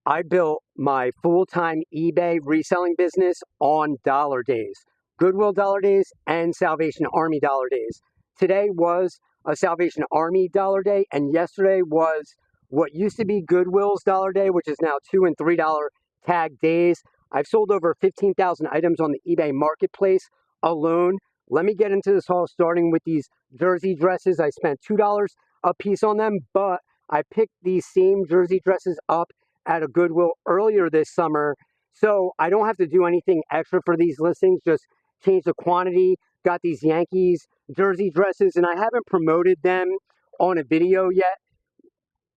I built my full-time eBay reselling business on dollar days, Goodwill dollar days and Salvation Army dollar days. Today was a Salvation Army dollar day, and yesterday was what used to be Goodwill's dollar day, which is now $2 and $3 tag days. I've sold over 15,000 items on the eBay marketplace alone. Let me get into this haul starting with these jersey dresses. I spent $2 a piece on them, but I picked these same jersey dresses up at a Goodwill earlier this summer, so I don't have to do anything extra for these listings, just change the quantity. Got these Yankees jersey dresses, and I haven't promoted them on a video yet.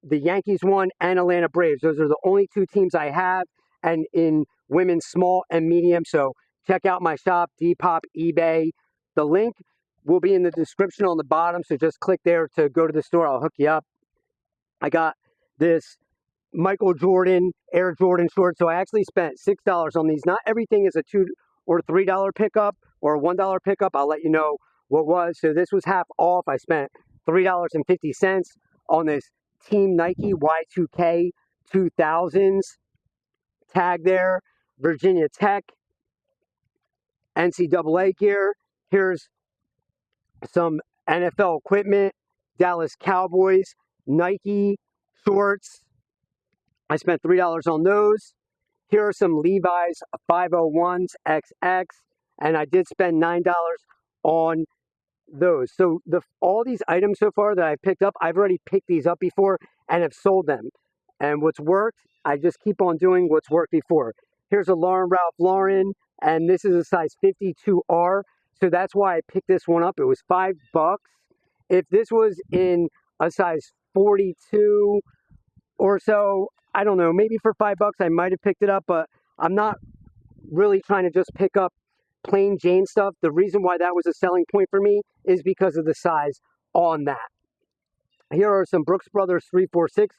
The Yankees one and Atlanta Braves, those are the only two teams I have, and in women's small and medium, so check out my shop, Depop, eBay. The link will be in the description on the bottom, so just click there to go to the store. I'll hook you up. I got this Michael Jordan, Air Jordan shorts. So I actually spent $6 on these. Not everything is a $2 or $3 pickup or a $1 pickup. I'll let you know what was. So this was half off. I spent $3.50 on this Team Nike Y2K 2000s tag there. Virginia Tech, NCAA gear. Here's some NFL equipment, Dallas Cowboys, Nike shorts. I spent $3 on those. Here are some Levi's 501s XX, and I did spend $9 on those. So all these items so far that I picked up, I've already picked these up before and have sold them. And what's worked, I just keep on doing what's worked before. Here's a Ralph Lauren, and this is a size 52R. So that's why I picked this one up. It was $5. If this was in a size 42 or so, I don't know, maybe for $5 I might have picked it up, but I'm not really trying to just pick up plain Jane stuff. The reason why that was a selling point for me is because of the size on that. Here are some Brooks Brothers 346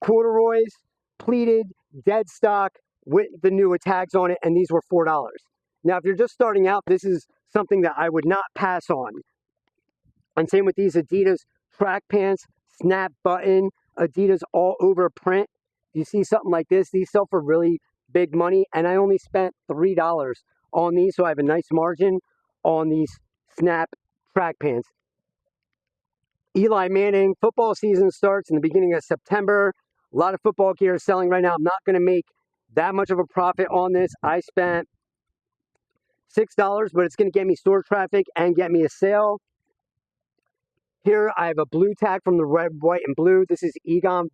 corduroys, pleated, dead stock with the newer tags on it, and these were $4. Now, if you're just starting out, this is something that I would not pass on. And same with these Adidas track pants, snap button, Adidas all over print. You see something like this, these sell for really big money, and I only spent $3 on these, so I have a nice margin on these snap track pants. Eli Manning, football season starts in the beginning of September. A lot of football gear is selling right now. I'm not going to make that much of a profit on this. I spent $6, but it's going to get me store traffic and get me a sale. Here I have a blue tag from the red, white, and blue. This is Egon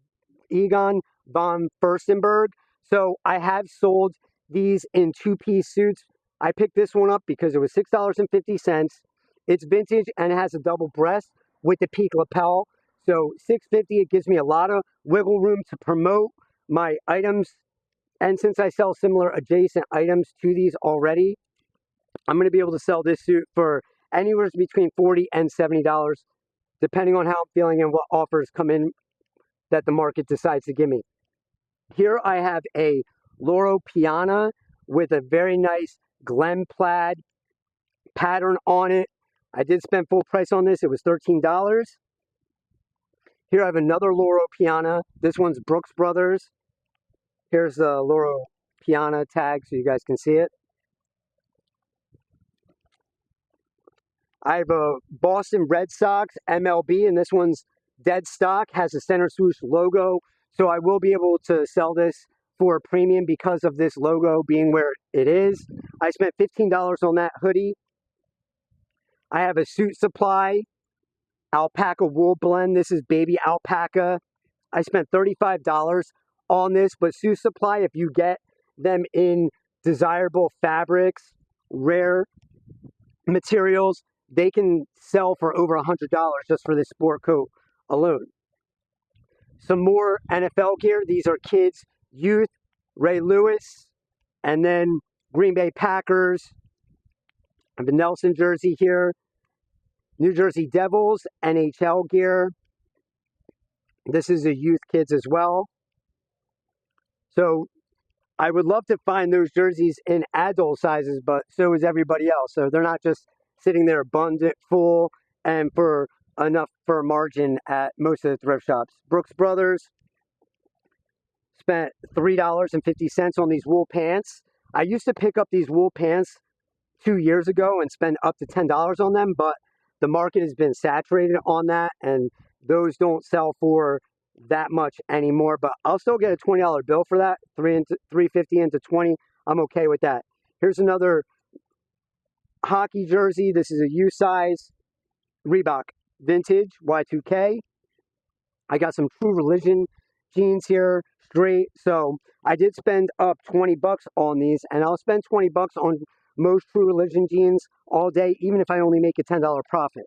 von Furstenberg. So I have sold these in two-piece suits. I picked this one up because it was $6.50. It's vintage and it has a double breast with the peak lapel. So $6.50, it gives me a lot of wiggle room to promote my items. And since I sell similar adjacent items to these already, I'm going to be able to sell this suit for anywhere between $40 and $70, depending on how I'm feeling and what offers come in that the market decides to give me. Here I have a Loro Piana with a very nice Glen plaid pattern on it. I did spend full price on this. It was $13. Here I have another Loro Piana. This one's Brooks Brothers. Here's the Loro Piana tag so you guys can see it. I have a Boston Red Sox MLB, and this one's dead stock, has a center swoosh logo. So I will be able to sell this for a premium because of this logo being where it is. I spent $15 on that hoodie. I have a Suit Supply alpaca wool blend. This is baby alpaca. I spent $35 on this, but Suit Supply, if you get them in desirable fabrics, rare materials, they can sell for over $100 just for this sport coat alone. Some more NFL gear. These are kids, youth, Ray Lewis, and then Green Bay Packers. I have a Nelson jersey here. New Jersey Devils, NHL gear. This is a youth kids as well. So I would love to find those jerseys in adult sizes, but so is everybody else. So they're not just sitting there abundant, full, and for enough for a margin at most of the thrift shops. Brooks Brothers, Spent $3.50 on these wool pants. I used to pick up these wool pants 2 years ago and spend up to $10 on them, but the market has been saturated on that, and those don't sell for that much anymore. But I'll still get a $20 bill for that. 350 into 20. I'm okay with that. Here's another hockey jersey. This is a U size Reebok vintage Y2K. I got some True Religion jeans here, straight. So I did spend up 20 bucks on these, and I'll spend 20 bucks on most True Religion jeans all day, even if I only make a $10 profit.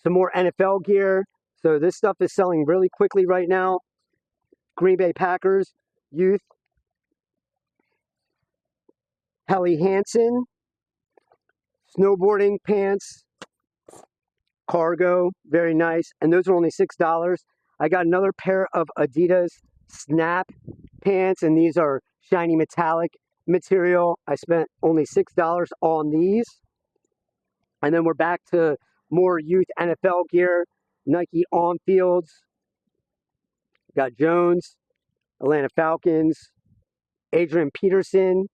Some more NFL gear. So this stuff is selling really quickly right now. Green Bay Packers, youth. Helly Hansen, snowboarding pants, cargo, very nice. And those are only $6. I got another pair of Adidas Snap pants, and these are shiny metallic material. I spent only $6 on these. And then we're back to more youth NFL gear. Nike On Fields. Got Jones, Atlanta Falcons, Adrian Peterson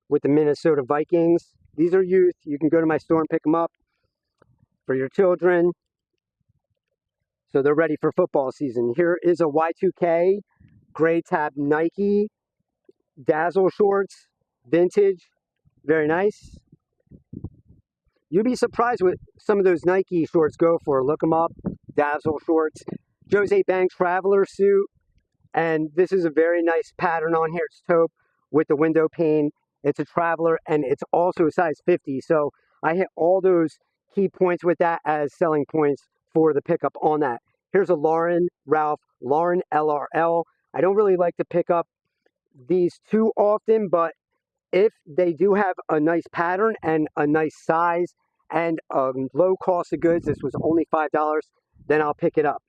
with the Minnesota Vikings. These are youth. You can go to my store and pick them up for your children. So they're ready for football season. Here is a Y2K gray tab Nike Dazzle shorts, vintage, very nice. You'd be surprised what some of those Nike shorts go for. Look them up, Dazzle shorts. Jose Bank Traveler suit, and this is a very nice pattern on here. It's taupe with the window pane. It's a Traveler, and it's also a size 50. So I hit all those key points with that as selling points for the pickup on that. Here's a Lauren LRL. I don't really like to pick up these too often, but if they do have a nice pattern and a nice size and a low cost of goods, this was only $5, then I'll pick it up.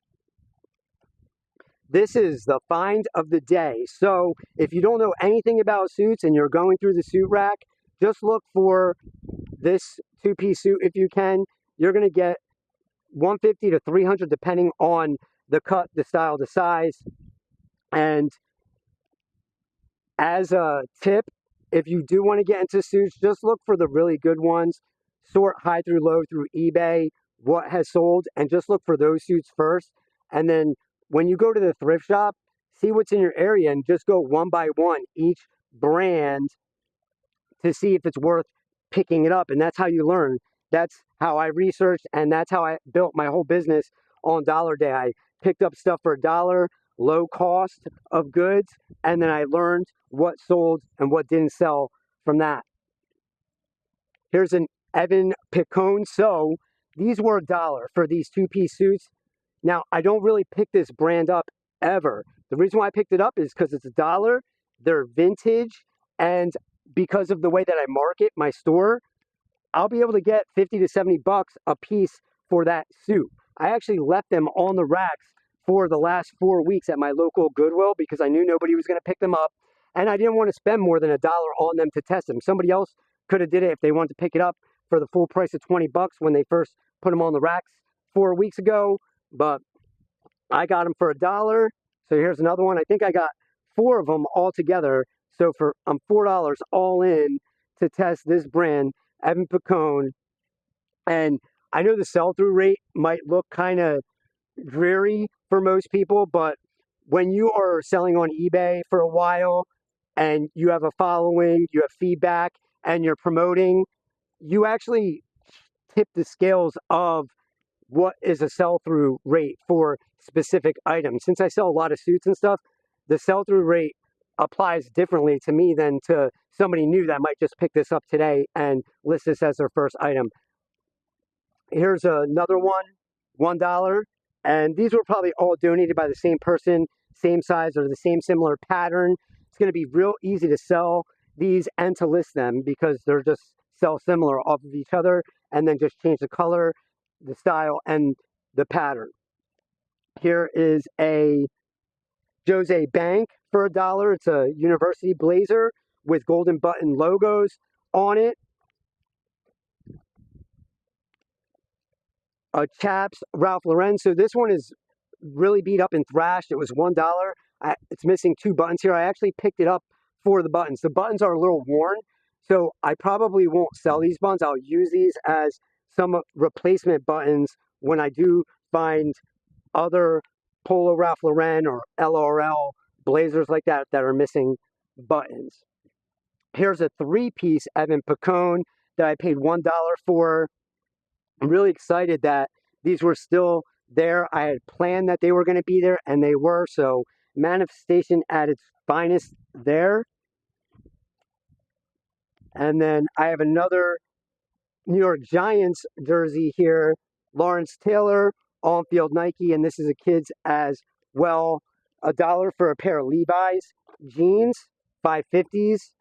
This is the find of the day. So if you don't know anything about suits and you're going through the suit rack, just look for this two-piece suit if you can. You're going to get $150 to $300 depending on the cut, the style, the size. And as a tip, if you do want to get into suits, just look for the really good ones. Sort high through low through eBay, what has sold, and just look for those suits first. And then when you go to the thrift shop, see what's in your area and just go one by one, each brand, to see if it's worth picking it up. And that's how you learn. That's how I researched, and that's how I built my whole business on Dollar Day. I picked up stuff for $1, low cost of goods, and then I learned what sold and what didn't sell from that. Here's an Evan Picone. So these were $1 for these two-piece suits. Now, I don't really pick this brand up ever. The reason why I picked it up is because it's $1, they're vintage, and because of the way that I market my store, I'll be able to get 50 to 70 bucks a piece for that suit. I actually left them on the racks for the last 4 weeks at my local Goodwill because I knew nobody was going to pick them up, and I didn't want to spend more than $1 on them to test them. Somebody else could have did it if they wanted to pick it up for the full price of 20 bucks when they first put them on the racks 4 weeks ago, but I got them for $1. So here's another one. I think I got 4 of them all together. So I'm $4 all in to test this brand, Evan Picone. And I know the sell-through rate might look kind of dreary for most people, but when you are selling on eBay for a while and you have a following, you have feedback, and you're promoting, you actually tip the scales of what is a sell-through rate for specific items. Since I sell a lot of suits and stuff, the sell-through rate applies differently to me than to somebody new that might just pick this up today and list this as their first item. Here's another one, $1. And these were probably all donated by the same person, same size or the same similar pattern. It's going to be real easy to sell these and to list them because they're just sell similar off of each other, and then just change the color, the style, and the pattern. Here is a Jose Bank for $1. It's a university blazer with golden button logos on it. A Chaps Ralph Lauren. So this one is really beat up and thrashed. It was $1. It's missing 2 buttons here. I actually picked it up for the buttons. The buttons are a little worn, so I probably won't sell these buttons. I'll use these as some replacement buttons when I do find other Polo Ralph Lauren or LRL blazers like that that are missing buttons. Here's a 3-piece Evan Picone that I paid $1 for. I'm really excited that these were still there. I had planned that they were going to be there, and they were. So manifestation at its finest there. And then I have another New York Giants jersey here, Lawrence Taylor, on-field Nike, and this is a kid's as well. $1 for a pair of Levi's jeans, 550s.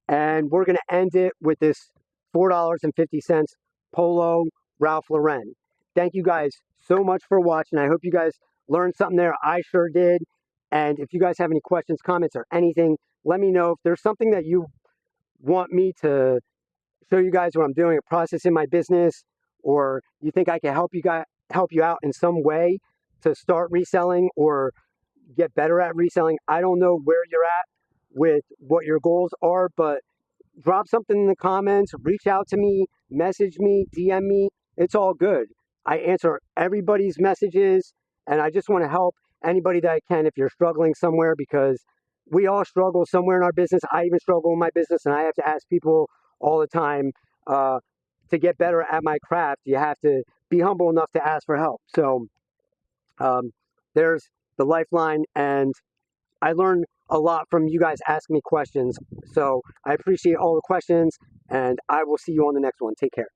And we're going to end it with this $4.50 Polo Ralph Lauren. Thank you guys so much for watching. I hope you guys learned something there. I sure did. And if you guys have any questions, comments, or anything, let me know. If there's something that you want me to show you guys what I'm doing, a process in my business, or you think I can help you out in some way to start reselling or get better at reselling. I don't know where you're at with what your goals are, but drop something in the comments, reach out to me, message me, DM me. It's all good. I answer everybody's messages, and I just want to help anybody that I can if you're struggling somewhere, because we all struggle somewhere in our business. I even struggle in my business, and I have to ask people all the time to get better at my craft. You have to be humble enough to ask for help. So there's the lifeline, and I learned a lot from you guys asking me questions. So I appreciate all the questions, and I will see you on the next one. Take care.